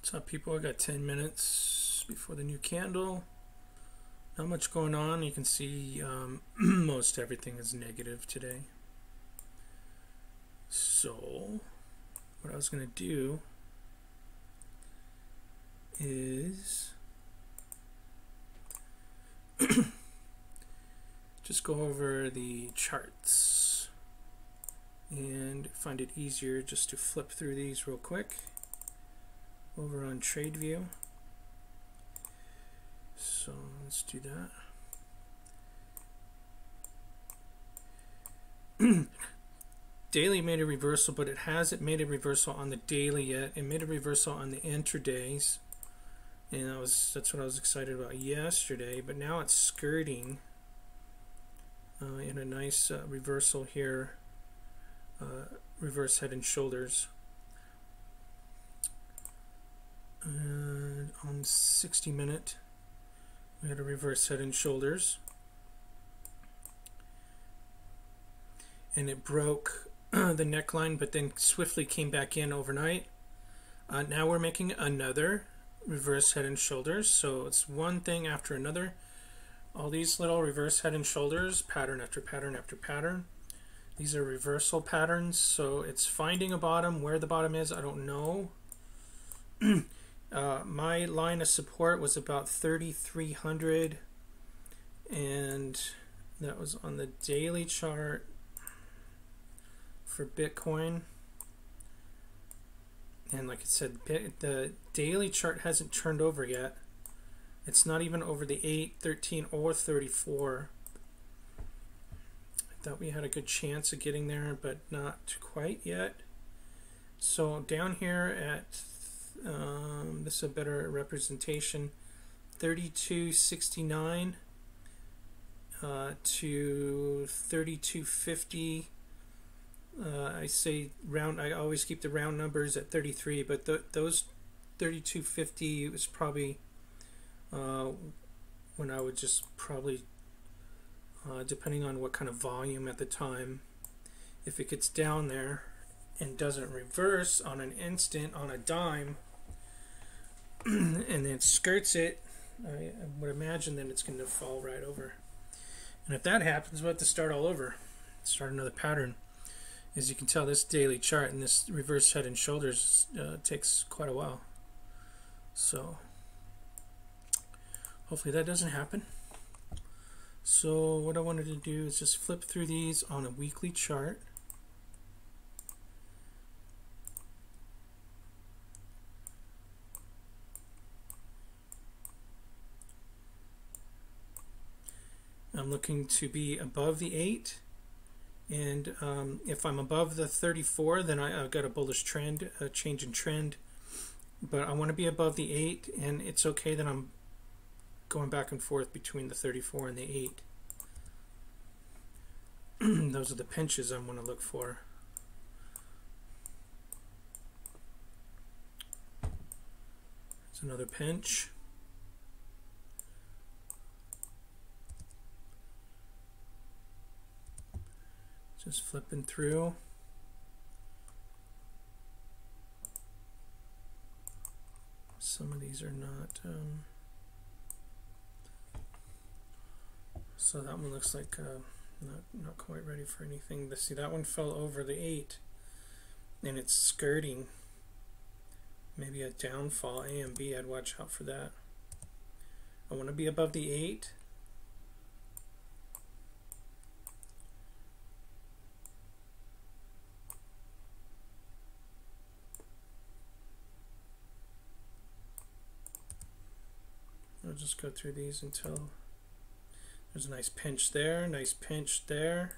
What's up, people? I got 10 minutes before the new candle. Not much going on. You can see most everything is negative today. So what I was going to do is just go over the charts and find it easier just to flip through these real quick over on TradeView. So let's do that. Daily made a reversal, but it hasn't made a reversal on the daily yet. It made a reversal on the intradays, and that's what I was excited about yesterday. But now it's skirting in a nice reversal here, reverse head and shoulders. And on 60-minute, we had a reverse head and shoulders, and it broke the neckline, but then swiftly came back in overnight. Now we're making another reverse head and shoulders, so it's one thing after another. All these little reverse head and shoulders, pattern after pattern after pattern. These are reversal patterns, so it's finding a bottom. Where the bottom is, I don't know. My line of support was about 3,300, and that was on the daily chart for Bitcoin. And like I said, the daily chart hasn't turned over yet. It's not even over the 8, 13, or 34. I thought we had a good chance of getting there, but not quite yet. So down here at this is a better representation, 32.69 to 32.50. I say round. I always keep the round numbers at 33, but those 32.50 was probably when I would just probably, depending on what kind of volume at the time, if it gets down there and doesn't reverse on an instant, on a dime, and then skirts it, I would imagine that it's going to fall right over. And if that happens, we'll have to start all over, start another pattern. As you can tell, this daily chart and this reverse head and shoulders takes quite a while. So hopefully that doesn't happen. So what I wanted to do is just flip through these on a weekly chart. I'm looking to be above the 8, and if I'm above the 34, then I've got a bullish trend, a change in trend. But I want to be above the 8, and it's okay that I'm going back and forth between the 34 and the 8. Those are the pinches I want to look for. There's another pinch. Just flipping through. Some of these are not. So that one looks like not quite ready for anything. See, that one fell over the 8, and it's skirting. Maybe a downfall, A and B. I'd watch out for that. I want to be above the 8. I'll just go through these until there's a nice pinch there, nice pinch there.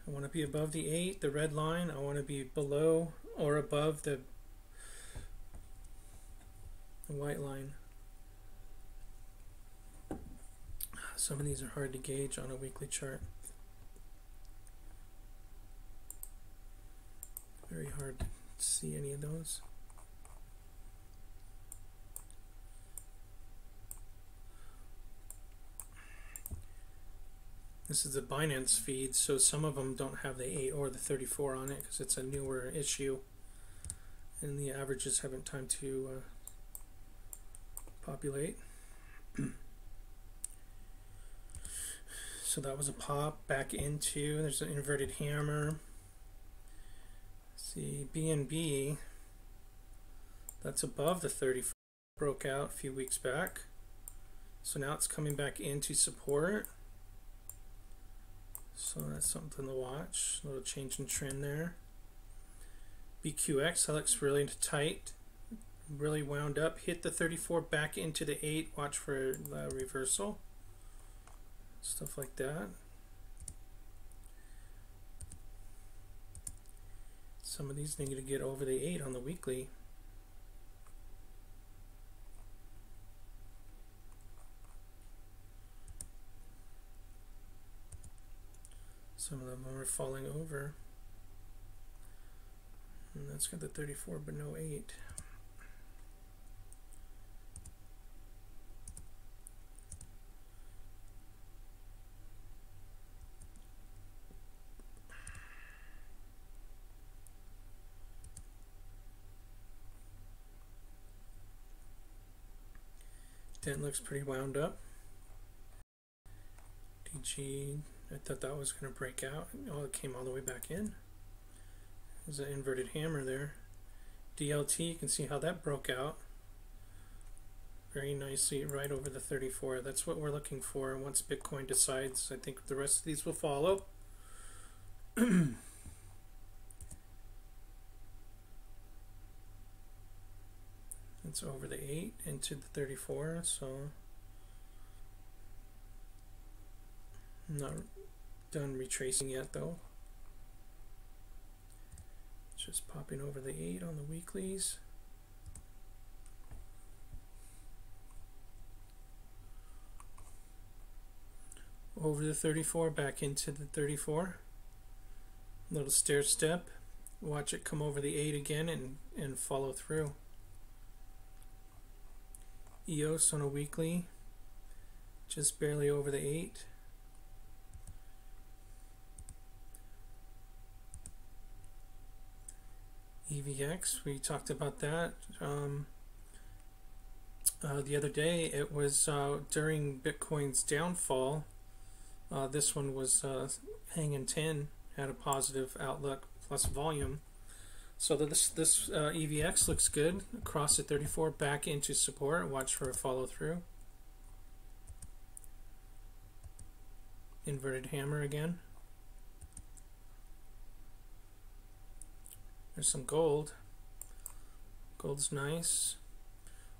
I want to be above the 8, the red line. I want to be below or above the white line. Some of these are hard to gauge on a weekly chart. Very hard to see any of those. This is the Binance feed, so some of them don't have the 8 or the 34 on it because it's a newer issue. and the averages haven't time to populate. So that was a pop back into, there's an inverted hammer. See, BNB, that's above the 34, broke out a few weeks back. So now it's coming back into support. So that's something to watch, a little change in trend there. BQX, that looks really tight, really wound up, hit the 34, back into the 8, watch for reversal. Stuff like that. Some of these need to get over the 8 on the weekly. Some of them are falling over. And that's got the 34 but no 8. Dent looks pretty wound up. DG, I thought that was going to break out. Oh, it came all the way back in. There's an inverted hammer there. DLT, you can see how that broke out very nicely right over the 34. That's what we're looking for. Once Bitcoin decides, I think the rest of these will follow. It's over the 8 into the 34, so I'm not done retracing yet though. Just popping over the 8 on the weeklies. Over the 34, back into the 34. Little stair step. Watch it come over the 8 again and follow through. EOS on a weekly, just barely over the 8. EVX, we talked about that the other day. It was during Bitcoin's downfall. This one was hanging 10, had a positive outlook plus volume. So this EVX looks good across the 34, back into support. Watch for a follow through. Inverted hammer again. There's some gold. Gold's nice.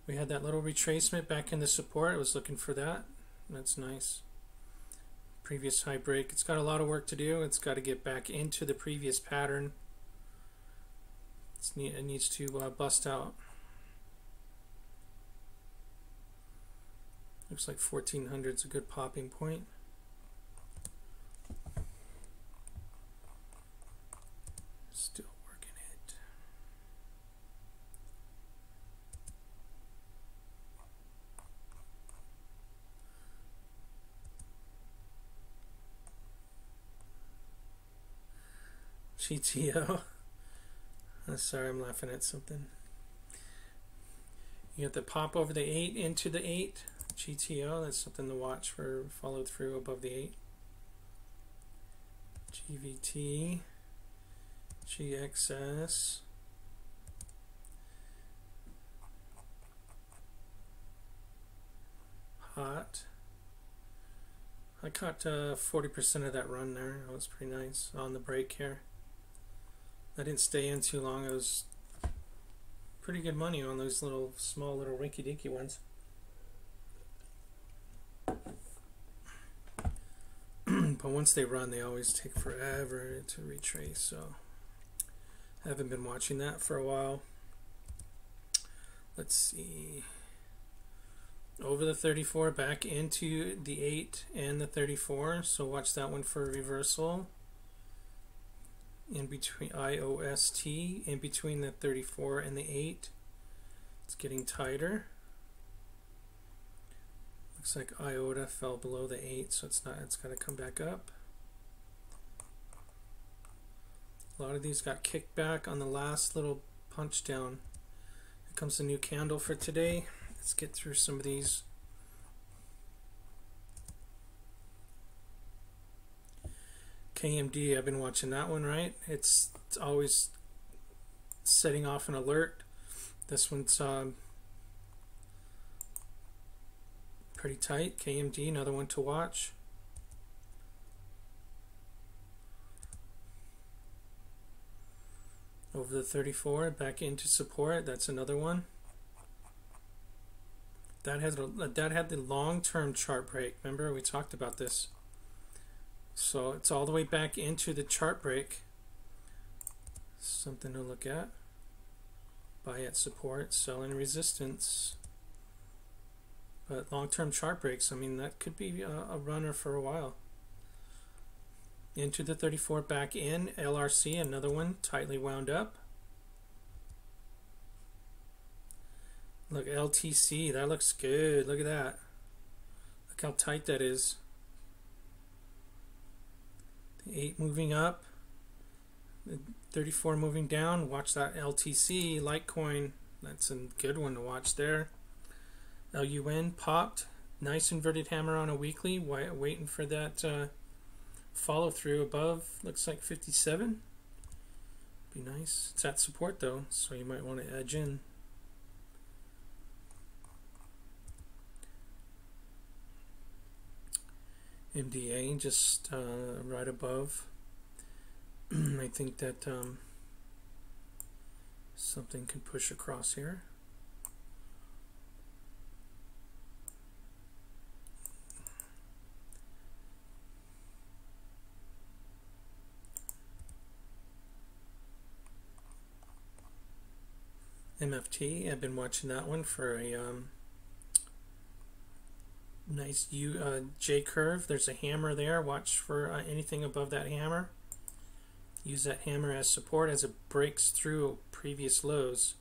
We had that little retracement back in the support. I was looking for that. That's nice. Previous high break. It's got a lot of work to do. It's got to get back into the previous pattern. It needs to bust out. Looks like 1400 is a good popping point. Still working it. GTO. Sorry, I'm laughing at something. You got the pop over the 8 into the 8. GTO, that's something to watch for follow through above the 8. GVT. GXS. Hot. I caught 40% of that run there. That was pretty nice on the break here. I didn't stay in too long. It was pretty good money on those little small little rinky dinky ones. But once they run, they always take forever to retrace, so I haven't been watching that for a while. Let's see. Over the 34, back into the 8 and the 34, so watch that one for a reversal. In between IOST, in between the 34 and the 8, it's getting tighter. Looks like IOTA fell below the 8, so it's got to come back up. A lot of these got kicked back on the last little punch down. Here comes the new candle for today. Let's get through some of these. KMD, I've been watching that one, right? It's always setting off an alert. This one's pretty tight. KMD, another one to watch. Over the 34, back into support. That's another one. That had the long-term chart break. Remember, we talked about this. So it's all the way back into the chart break. Something to look at. Buy at support, sell in resistance. But long-term chart breaks, I mean, that could be a runner for a while. Into the 34, back in. LRC, another one, tightly wound up. Look, LTC, that looks good. Look at that. Look how tight that is. The 8 moving up. The 34 moving down. Watch that LTC, Litecoin. That's a good one to watch there. LUN popped. Nice inverted hammer on a weekly. Waiting for that follow through above. Looks like 57. Be nice. It's at support though, so you might want to edge in. MDA just right above. I think that something can push across here. MFT, I've been watching that one for a nice J curve. There's a hammer there. Watch for anything above that hammer. Use that hammer as support as it breaks through previous lows.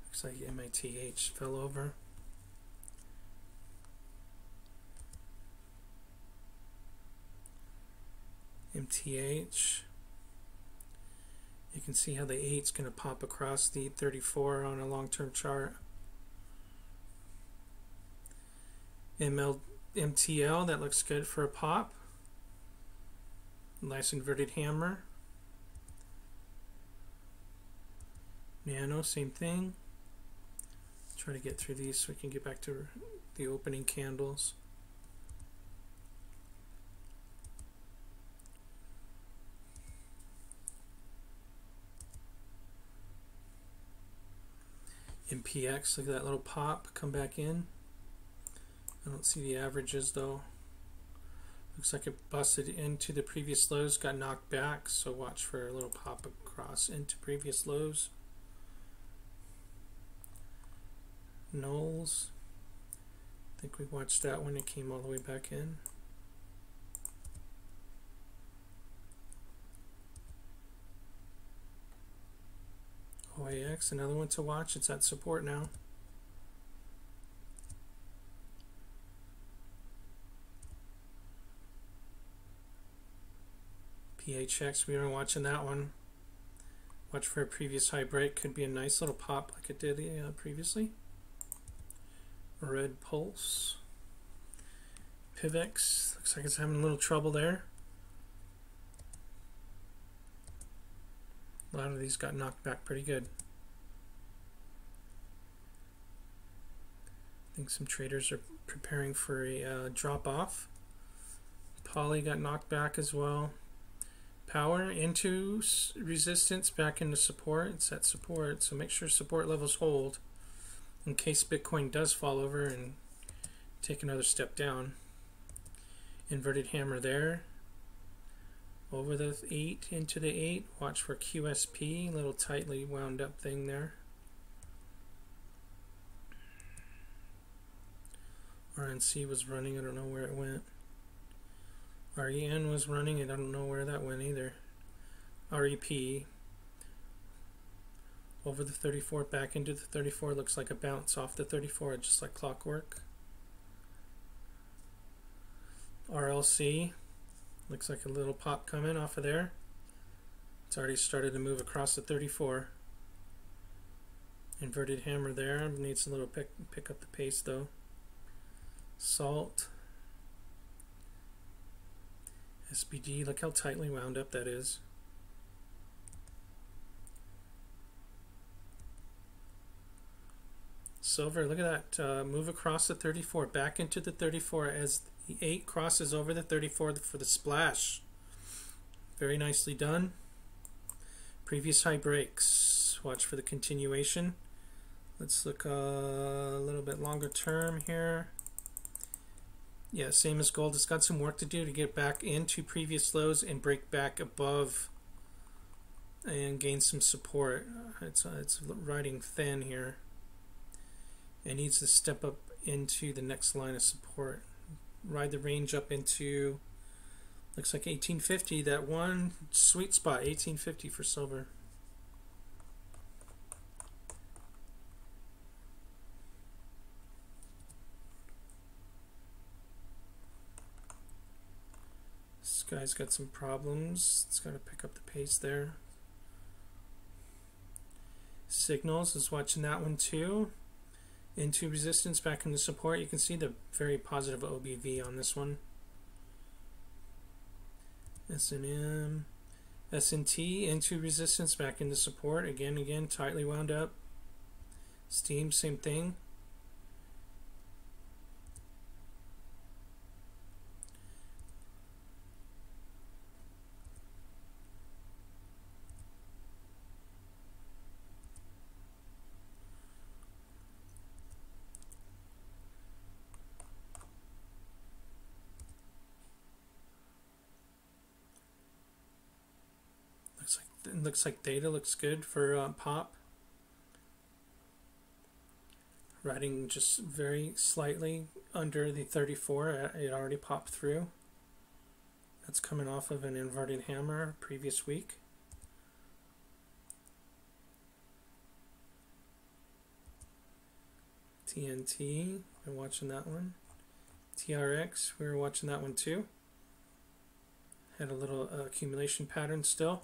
Looks like MITH fell over. MTH. You can see how the 8's going to pop across the 34 on a long-term chart. MTL, that looks good for a pop. Nice inverted hammer. Nano, same thing. Try to get through these so we can get back to the opening candles. MPX, look at that little pop, come back in. I don't see the averages though. Looks like it busted into the previous lows, got knocked back, so watch for a little pop across into previous lows. Knolls, I think we watched that when it came all the way back in. OAX, another one to watch. It's at support now. PHX, we were watching that one. Watch for a previous high break. Could be a nice little pop like it did previously. Red Pulse. PIVX, looks like it's having a little trouble there. A lot of these got knocked back pretty good. I think some traders are preparing for a drop off. Poly got knocked back as well. Power into resistance, back into support. It's at support, so make sure support levels hold in case Bitcoin does fall over and take another step down. Inverted hammer there. Over the 8 into the 8. Watch for QSP, little tightly wound up thing there. RNC was running, I don't know where it went. REN was running, and I don't know where that went either. REP. Over the 34, back into the 34. Looks like a bounce off the 34, just like clockwork. RLC. Looks like a little pop coming off of there. It's already started to move across the 34. Inverted hammer there. Needs a little pick up the pace though. Salt. SBG. Look how tightly wound up that is. Silver. Look at that. Move across the 34. Back into the 34 as the 8 crosses over the 34 for the splash. Very nicely done. Previous high breaks. Watch for the continuation. Let's look a little bit longer term here. Yeah, same as gold. It's got some work to do to get back into previous lows and break back above and gain some support. It's riding thin here. It needs to step up into the next line of support. Ride the range up into, looks like 1850, that one sweet spot, 1850 for silver. This guy's got some problems. It's got to pick up the pace there. Signals is watching that one too. Into resistance, back into support. You can see the very positive OBV on this one. S&M, S&T into resistance, back into support. Again, tightly wound up. Steam, same thing. Looks like data looks good for pop. Riding just very slightly under the 34. It already popped through. That's coming off of an inverted hammer previous week. TNT, been watching that one. TRX, we were watching that one too. Had a little accumulation pattern still.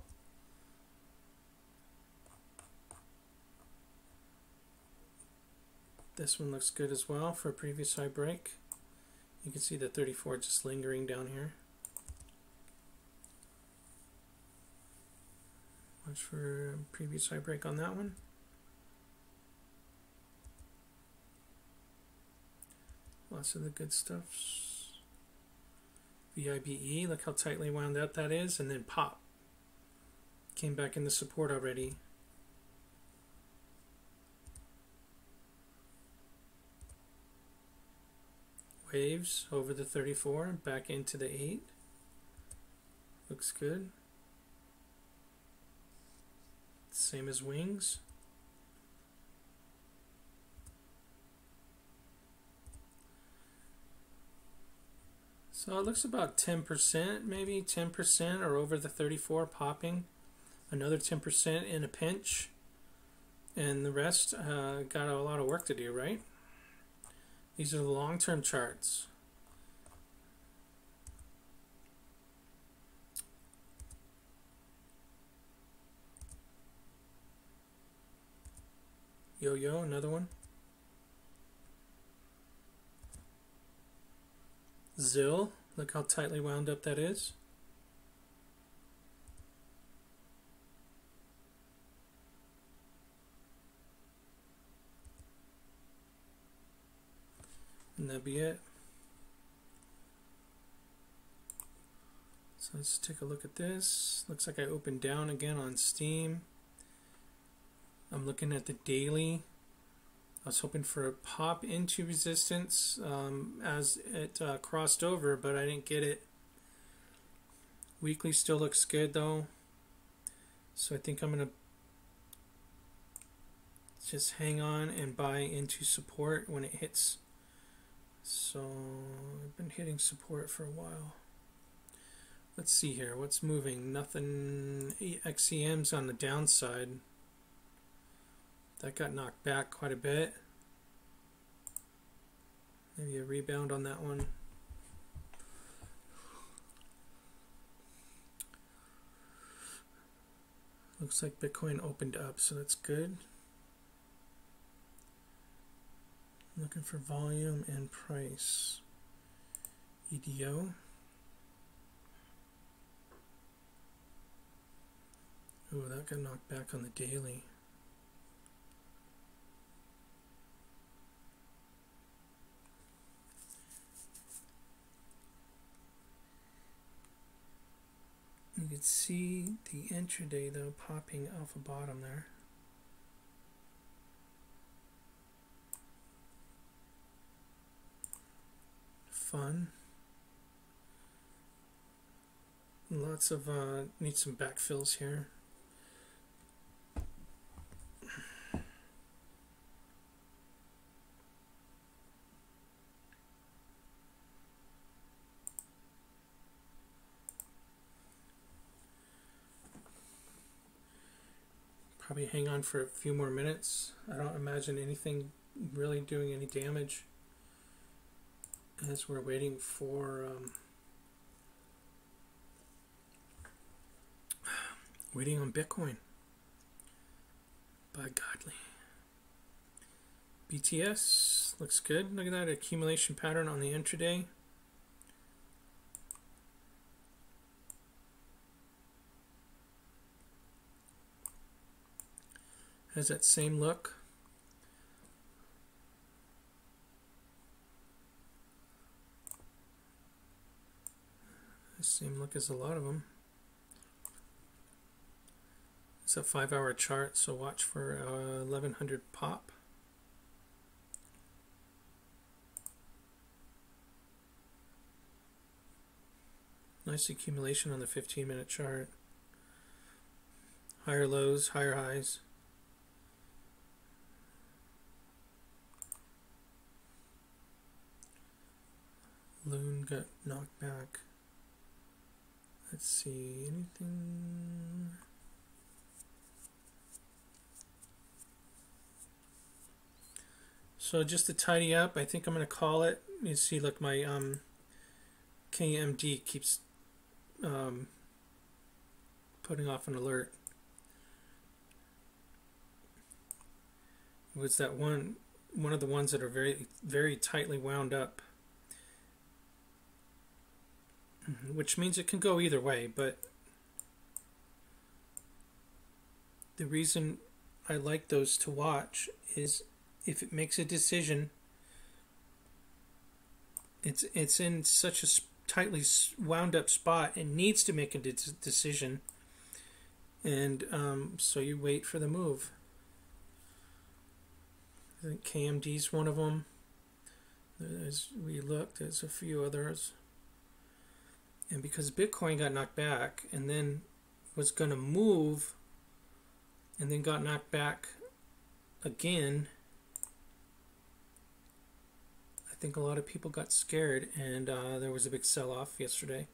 This one looks good as well for a previous high break. You can see the 34 just lingering down here. Watch for a previous high break on that one. Lots of the good stuff. VIBE, look how tightly wound up that is, and then pop. Came back into support already. Waves over the 34, back into the 8. Looks good. Same as wings. So it looks about 10%, maybe 10% or over the 34 popping. Another 10% in a pinch. And the rest got a lot of work to do, right? These are the long-term charts. Yo-yo, another one. ZIL, look how tightly wound up that is. And that'd be it. So let's take a look at this. Looks like I opened down again on Steam. I'm looking at the daily. I was hoping for a pop into resistance as it crossed over, but I didn't get it. Weekly still looks good though. So I think I'm going to just hang on and buy into support when it hits. So I've been hitting support for a while. Let's see here. What's moving? Nothing. XCM's on the downside. That got knocked back quite a bit. Maybe a rebound on that one. Looks like Bitcoin opened up, so that's good. Looking for volume and price. EDO. Oh, that got knocked back on the daily. You can see the intraday though popping off a bottom there. Fun. Lots of need some backfills here. Probably hang on for a few more minutes. I don't imagine anything really doing any damage as we're waiting for waiting on Bitcoin. By godly. BTS looks good. Look at that accumulation pattern on the intraday. Has that same look. The same look as a lot of them. It's a 5-hour chart, so watch for 1100 pop. Nice accumulation on the 15-minute chart. Higher lows, higher highs. Loon got knocked back. Let's see, anything? So just to tidy up, I think I'm going to call it. You see, look, my KMD keeps putting off an alert. It was that one of the ones that are very tightly wound up. Which means it can go either way, but the reason I like those to watch is if it makes a decision, it's in such a tightly wound up spot, it needs to make a decision, and so you wait for the move. I think KMD's one of them. As we looked, there's a few others. And because Bitcoin got knocked back and then was going to move and then got knocked back again, I think a lot of people got scared and there was a big sell-off yesterday.